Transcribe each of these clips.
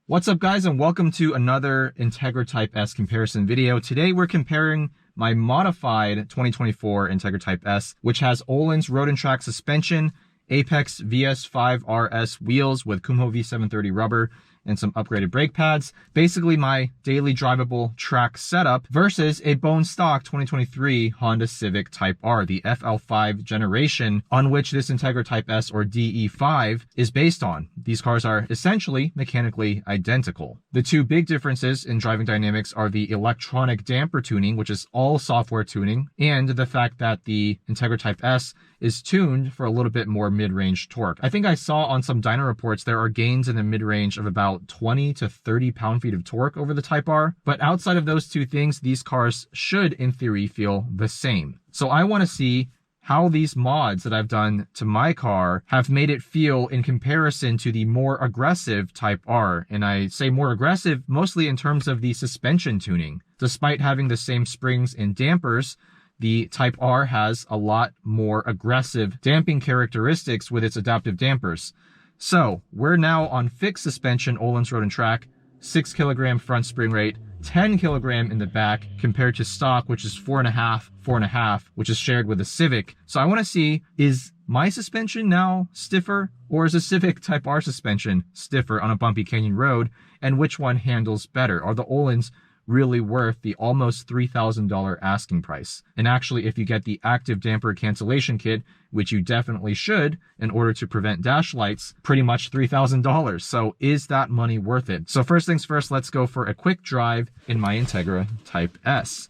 What's up guys, and welcome to another Integra Type S comparison video. Today we're comparing my modified 2024 Integra Type S, which has Öhlins Road and Track suspension, Apex VS5 RS wheels with Kumho V730 rubber, and some upgraded brake pads. Basically my daily drivable track setup versus a bone stock 2023 Honda Civic Type R, the FL5 generation on which this Integra Type S or DE5 is based on. These cars are essentially mechanically identical. The two big differences in driving dynamics are the electronic damper tuning, which is all software tuning, and the fact that the Integra Type S is tuned for a little bit more mid-range torque. I think I saw on some dyno reports there are gains in the mid-range of about 20 to 30 pound-feet of torque over the Type R, but outside of those two things, these cars should, in theory, feel the same. So I want to see how these mods that I've done to my car have made it feel in comparison to the more aggressive Type R. And I say more aggressive mostly in terms of the suspension tuning. Despite having the same springs and dampers, the Type R has a lot more aggressive damping characteristics with its adaptive dampers. So we're now on fixed suspension, Öhlins Road and Track, 6 kilogram front spring rate, 10 kilogram in the back, compared to stock, which is 4.5, which is shared with the Civic. So I want to see, is my suspension now stiffer, or is the Civic Type R suspension stiffer on a bumpy canyon road, and which one handles better? Are the Öhlins really worth the almost $3,000 asking price? And actually, if you get the active damper cancellation kit, which you definitely should in order to prevent dash lights, pretty much $3,000. So is that money worth it? So first things first, let's go for a quick drive in my Integra Type S.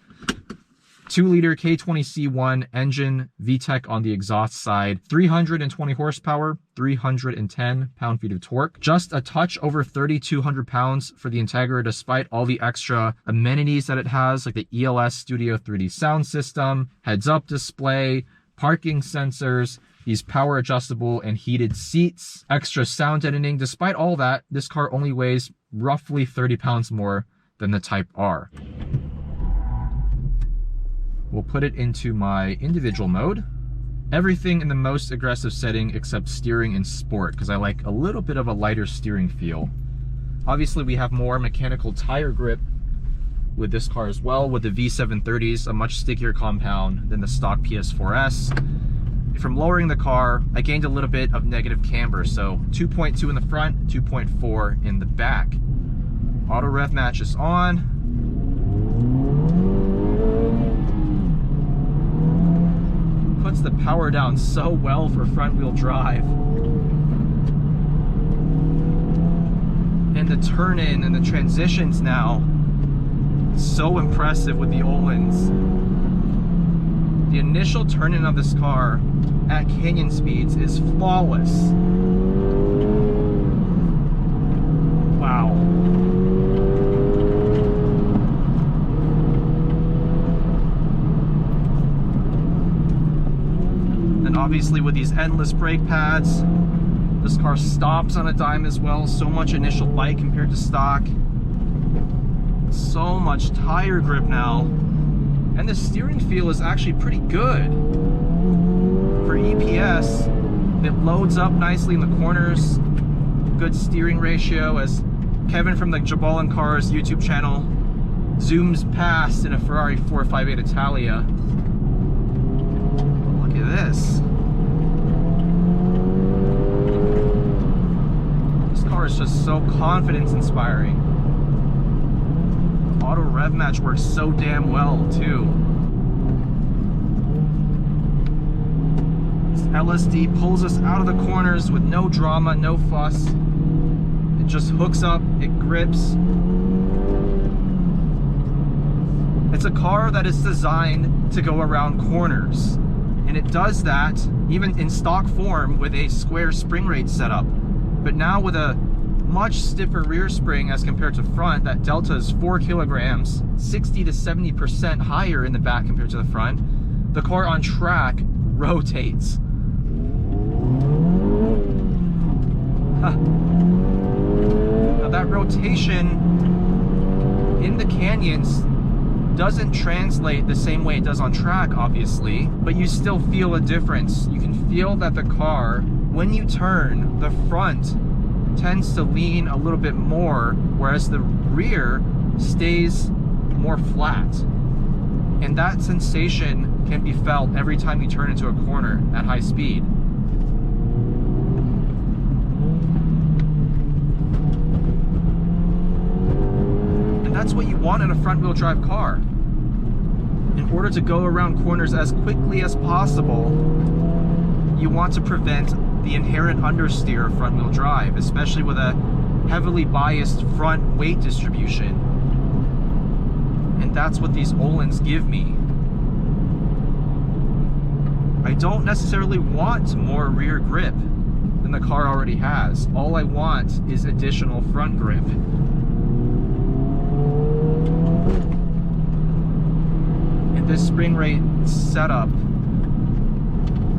2-liter K20C1 engine, VTEC on the exhaust side, 320 horsepower, 310 pound-feet of torque. Just a touch over 3,200 pounds for the Integra, despite all the extra amenities that it has, like the ELS Studio 3D sound system, heads-up display, parking sensors, these power adjustable and heated seats, extra sound deadening. Despite all that, this car only weighs roughly 30 pounds more than the Type R. We'll put it into my individual mode. Everything in the most aggressive setting except steering and sport, because I like a little bit of a lighter steering feel. Obviously we have more mechanical tire grip with this car as well, with the V730s, a much stickier compound than the stock PS4S. From lowering the car, I gained a little bit of negative camber, so 2.2 in the front, 2.4 in the back. Auto rev match is on. Puts the power down so well for front wheel drive. And the turn in and the transitions now, so impressive with the Öhlins. The initial turn in of this car at canyon speeds is flawless. Wow. Obviously with these endless brake pads, this car stops on a dime as well. So much initial bite compared to stock. So much tire grip now. And the steering feel is actually pretty good. For EPS, it loads up nicely in the corners. Good steering ratio as Kevin from the Jabalin Cars YouTube channel zooms past in a Ferrari 458 Italia. Look at this. Is just so confidence inspiring. Auto rev match works so damn well too. This LSD pulls us out of the corners with no drama, no fuss. It just hooks up, it grips. It's a car that is designed to go around corners, and it does that even in stock form with a square spring rate setup. But now with a much stiffer rear spring as compared to front, that delta is 4 kilograms, 60 to 70% higher in the back compared to the front. The car on track rotates. Now that rotation in the canyons doesn't translate the same way it does on track, obviously, but you still feel a difference. You can feel that the car, when you turn, the front tends to lean a little bit more, whereas the rear stays more flat. And that sensation can be felt every time you turn into a corner at high speed. And that's what you want in a front-wheel drive car. In order to go around corners as quickly as possible, you want to prevent the inherent understeer of front-wheel drive, especially with a heavily biased front weight distribution. And that's what these Öhlins give me. I don't necessarily want more rear grip than the car already has. All I want is additional front grip. And this spring rate setup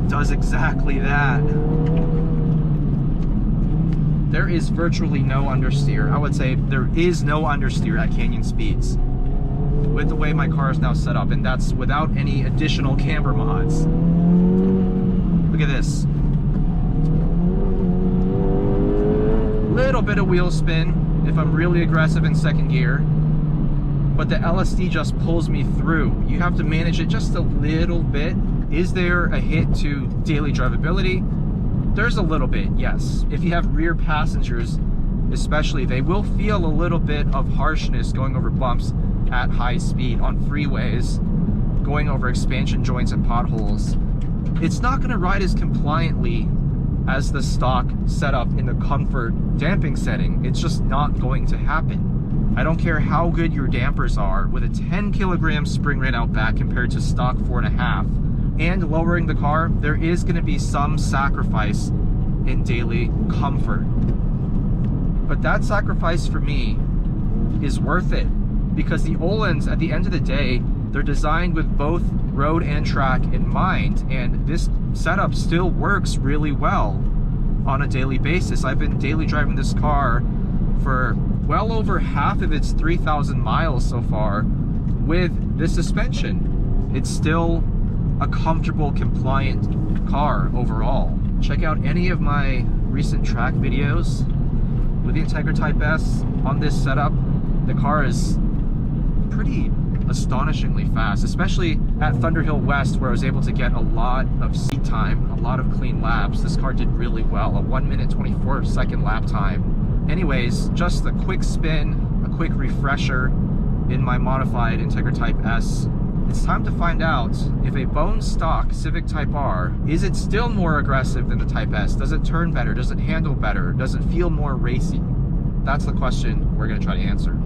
does exactly that. There is virtually no understeer. I would say there is no understeer at canyon speeds with the way my car is now set up, and that's without any additional camber mods. Look at this. Little bit of wheel spin if I'm really aggressive in second gear, but the LSD just pulls me through. You have to manage it just a little bit. Is there a hit to daily drivability? There's a little bit, yes. If you have rear passengers, especially, they will feel a little bit of harshness going over bumps at high speed on freeways, going over expansion joints and potholes. It's not going to ride as compliantly as the stock setup in the comfort damping setting. It's just not going to happen. I don't care how good your dampers are, with a 10 kilogram spring rate out back compared to stock 4.5, and lowering the car, there is going to be some sacrifice in daily comfort. But that sacrifice for me is worth it, because the Öhlins, at the end of the day, they're designed with both road and track in mind, and this setup still works really well on a daily basis. I've been daily driving this car for well over half of its 3,000 miles so far with this suspension. It's still a comfortable, compliant car overall. Check out any of my recent track videos with the Integra Type S on this setup. The car is pretty astonishingly fast, especially at Thunderhill West, where I was able to get a lot of seat time, a lot of clean laps. This car did really well, a 1 minute 24 second lap time. Anyways, just a quick spin, a quick refresher in my modified Integra Type S. It's time to find out if a bone stock Civic Type R, is it still more aggressive than the Type S? Does it turn better? Does it handle better? Does it feel more racy? That's the question we're going to try to answer.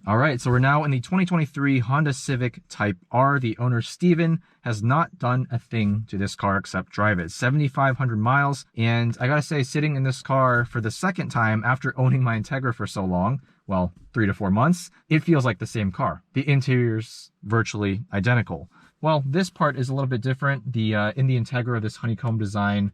All right, so we're now in the 2023 Honda Civic Type R. The owner, Steven, has not done a thing to this car except drive it. 7,500 miles, and I gotta say, sitting in this car for the second time after owning my Integra for so long, well, 3 to 4 months, it feels like the same car. The interior's virtually identical. Well, this part is a little bit different. In the Integra, this honeycomb design,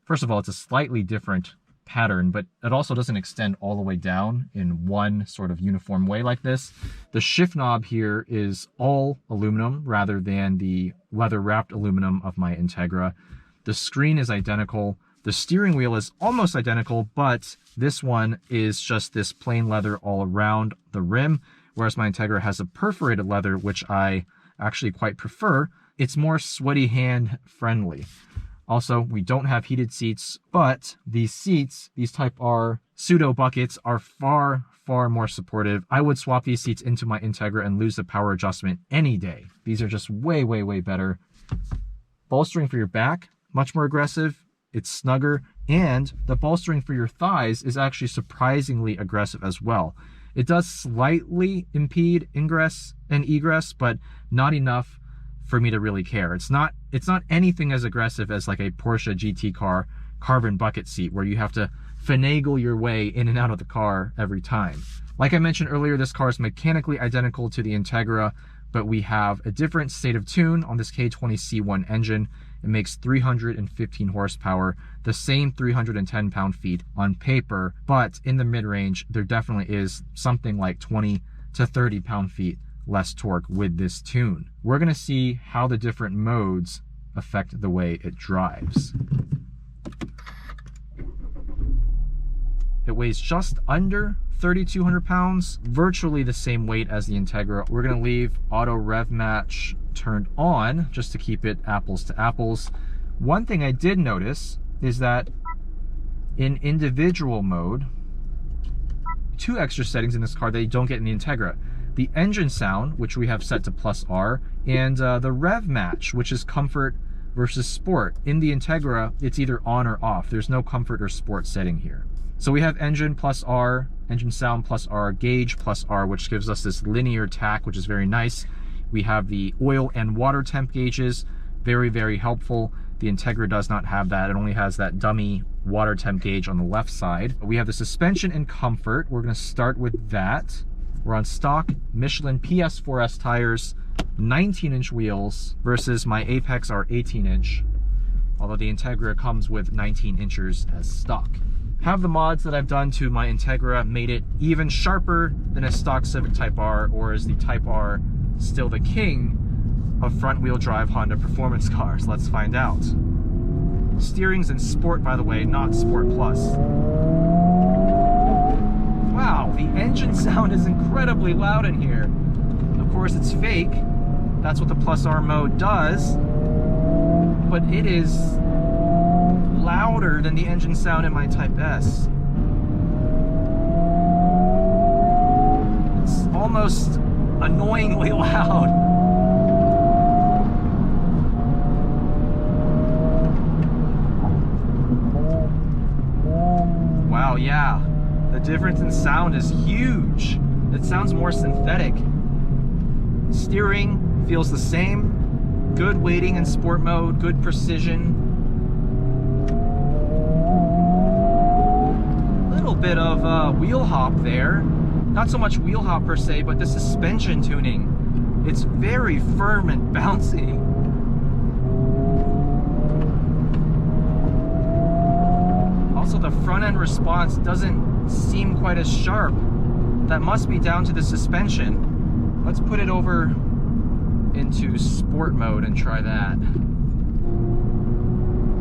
first of all, it's a slightly different pattern, but it also doesn't extend all the way down in one sort of uniform way like this. The shift knob here is all aluminum rather than the leather wrapped aluminum of my Integra. The screen is identical. The steering wheel is almost identical, but this one is just this plain leather all around the rim, whereas my Integra has a perforated leather, which I actually quite prefer. It's more sweaty hand friendly. Also, we don't have heated seats, but these seats, these Type R pseudo buckets, are far, far more supportive. I would swap these seats into my Integra and lose the power adjustment any day. These are just way, way, way better. Bolstering for your back, much more aggressive. It's snugger, and the bolstering for your thighs is actually surprisingly aggressive as well. It does slightly impede ingress and egress, but not enough for me to really care. It's not anything as aggressive as like a Porsche GT car carbon bucket seat where you have to finagle your way in and out of the car every time. Like I mentioned earlier, this car is mechanically identical to the Integra, but we have a different state of tune on this K20C1 engine. It makes 315 horsepower, the same 310 pound-feet on paper, but in the mid-range, there definitely is something like 20 to 30 pound-feet less torque with this tune. We're going to see how the different modes affect the way it drives. It weighs just under 3,200 pounds, virtually the same weight as the Integra. We're gonna leave auto rev match turned on just to keep it apples to apples. One thing I did notice is that in individual mode, 2 extra settings in this car that you don't get in the Integra. The engine sound, which we have set to +R, and the rev match, which is comfort versus sport. In the Integra, it's either on or off. There's no comfort or sport setting here. So we have engine +R, engine sound +R, gauge +R, which gives us this linear tack, which is very nice. We have the oil and water temp gauges, very, very helpful. The Integra does not have that. It only has that dummy water temp gauge on the left side. We have the suspension and comfort. We're gonna start with that. We're on stock Michelin PS4S tires, 19-inch wheels versus my Apex are 18-inch, although the Integra comes with 19 inches as stock. Have the mods that I've done to my Integra made it even sharper than a stock Civic Type R, or is the Type R still the king of front-wheel drive Honda performance cars? Let's find out. Steering's in Sport, by the way, not Sport Plus. Wow, the engine sound is incredibly loud in here. Of course, it's fake. That's what the +R mode does. But it is louder than the engine sound in my Type S. It's almost annoyingly loud. Wow, yeah. The difference in sound is huge. It sounds more synthetic. Steering feels the same. Good weighting in sport mode, good precision. Little bit of wheel hop there. Not so much wheel hop per se, but the suspension tuning. It's very firm and bouncy. Also, the front end response doesn't seem quite as sharp. That must be down to the suspension. Let's put it over into sport mode and try that.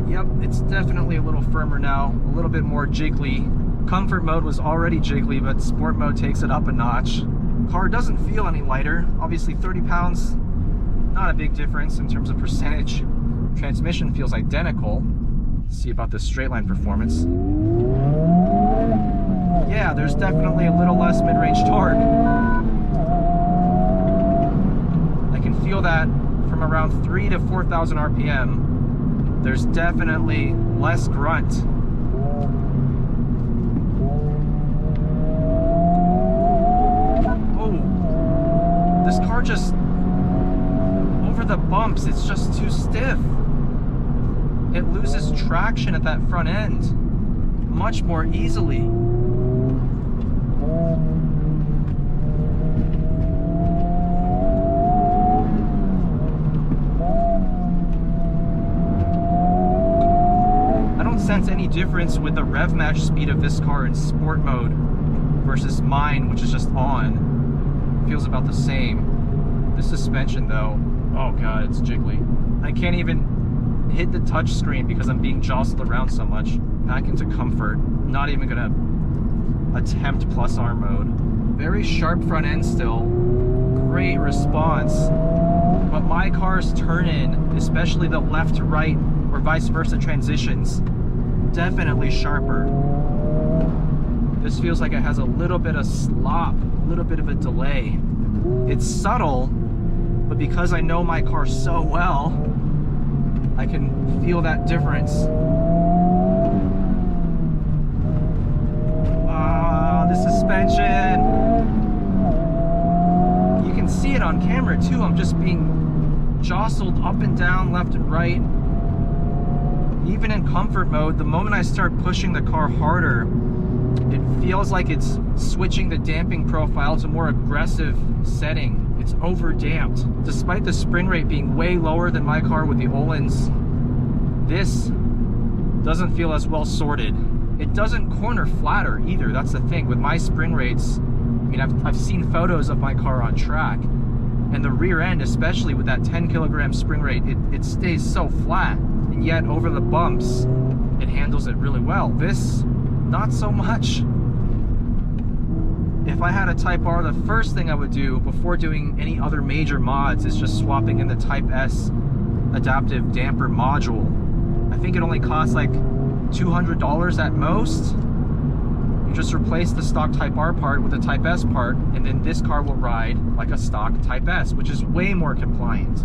Yep, it's definitely a little firmer now, a little bit more jiggly. Comfort mode was already jiggly, but sport mode takes it up a notch. Car doesn't feel any lighter. Obviously 30 pounds, not a big difference in terms of percentage. Transmission feels identical. Let's see about the straight line performance. Yeah, there's definitely a little less mid-range torque. I can feel that from around 3,000 to 4,000 RPM. There's definitely less grunt. Oh, this car just, over the bumps, it's just too stiff. It loses traction at that front end much more easily. I don't sense any difference with the rev match speed of this car in sport mode versus mine, which is just on. It feels about the same. The suspension though, oh god, it's jiggly. I can't even hit the touch screen because I'm being jostled around so much. Back into comfort. Not even gonna attempt +R mode. Very sharp front end still. Great response. But my car's turn in, especially the left to right or vice versa transitions, definitely sharper. This feels like it has a little bit of slop, a little bit of a delay. It's subtle, but because I know my car so well, I can feel that difference. Ah, the suspension. You can see it on camera too. I'm just being jostled up and down, left and right. Even in comfort mode, the moment I start pushing the car harder, it feels like it's switching the damping profile to a more aggressive setting. It's over damped. Despite the spring rate being way lower than my car with the Öhlins, this doesn't feel as well sorted. It doesn't corner flatter either. That's the thing with my spring rates. I mean, I've seen photos of my car on track, and the rear end, especially with that 10 kilogram spring rate, it stays so flat, and yet over the bumps, it handles it really well. This, not so much. I had a Type R, the first thing I would do before doing any other major mods is just swapping in the Type S adaptive damper module. I think it only costs like $200 at most. You just replace the stock Type R part with the Type S part, and then this car will ride like a stock Type S, which is way more compliant.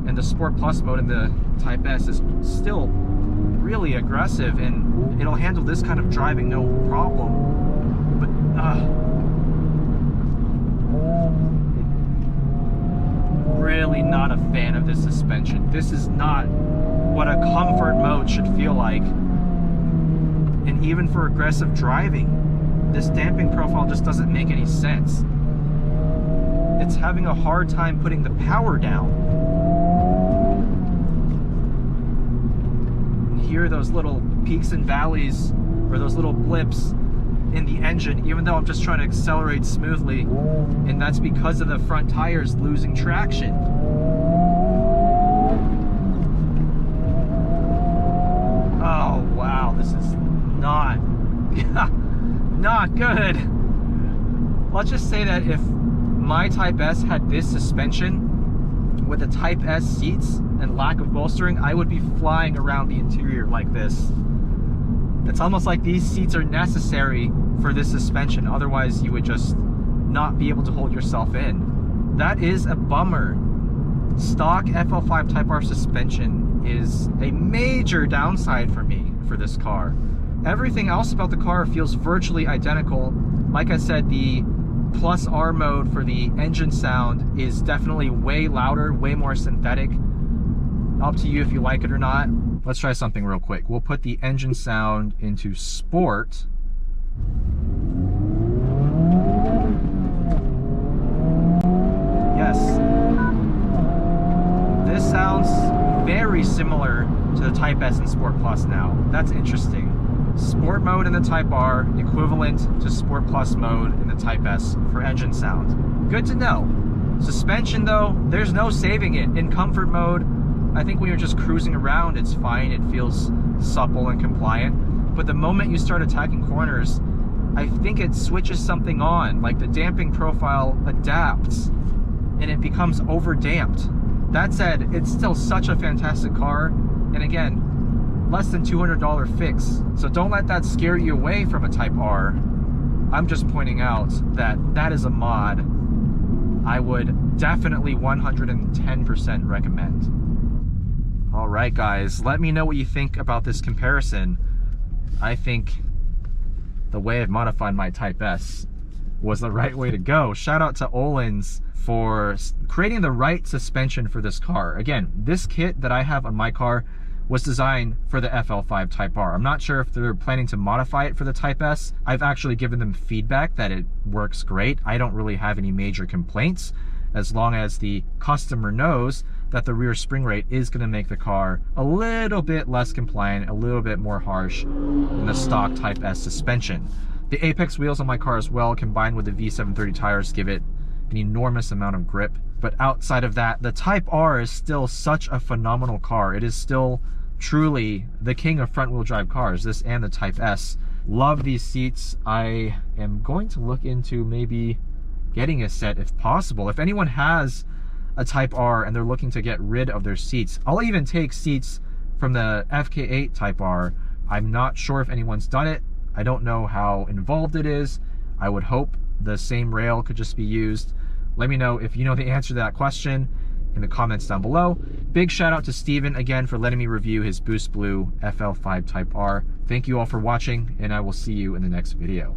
And the Sport Plus mode in the Type S is still really aggressive, and it'll handle this kind of driving no problem. But really not a fan of this suspension. This is not what a comfort mode should feel like. And even for aggressive driving, this damping profile just doesn't make any sense. It's having a hard time putting the power down. Hear those little peaks and valleys, or those little blips in the engine, even though I'm just trying to accelerate smoothly, and that's because of the front tires losing traction. Oh wow, this is not not good. Let's just say that if my Type S had this suspension with the Type S seats and lack of bolstering, I would be flying around the interior like this. It's almost like these seats are necessary for this suspension, otherwise you would just not be able to hold yourself in. That is a bummer. Stock FL5 Type R suspension is a major downside for me for this car. Everything else about the car feels virtually identical. Like I said, the Plus R mode for the engine sound is definitely way louder, way more synthetic. Up to you if you like it or not. Let's try something real quick. We'll put the engine sound into Sport. Yes. This sounds very similar to the Type S and Sport Plus now. That's interesting. Sport mode in the Type R, equivalent to Sport Plus mode in the Type S for engine sound. Good to know. Suspension though, there's no saving it. In comfort mode, I think when you're just cruising around, it's fine. It feels supple and compliant. But the moment you start attacking corners, I think it switches something on. Like the damping profile adapts and it becomes over damped. That said, it's still such a fantastic car. And again, less than $200 fix. So don't let that scare you away from a Type R. I'm just pointing out that that is a mod I would definitely 110% recommend. All right, guys, let me know what you think about this comparison. I think the way I've modified my Type S was the right way to go. Shout out to Öhlins for creating the right suspension for this car. Again, this kit that I have on my car was designed for the FL5 Type R. I'm not sure if they're planning to modify it for the Type S. I've actually given them feedback that it works great. I don't really have any major complaints, as long as the customer knows that the rear spring rate is going to make the car a little bit less compliant, a little bit more harsh than the stock Type S suspension. The Apex wheels on my car as well, combined with the V730 tires, give it an enormous amount of grip. But outside of that, the Type R is still such a phenomenal car. It is still truly the king of front wheel drive cars, this and the Type S. Love these seats. I am going to look into maybe getting a set if possible. If anyone has a Type R and they're looking to get rid of their seats, I'll even take seats from the FK8 Type R. I'm not sure if anyone's done it. I don't know how involved it is. I would hope the same rail could just be used. Let me know if you know the answer to that question in the comments down below. Big shout out to Steven again for letting me review his Boost Blue FL5 Type R. Thank you all for watching, and I will see you in the next video.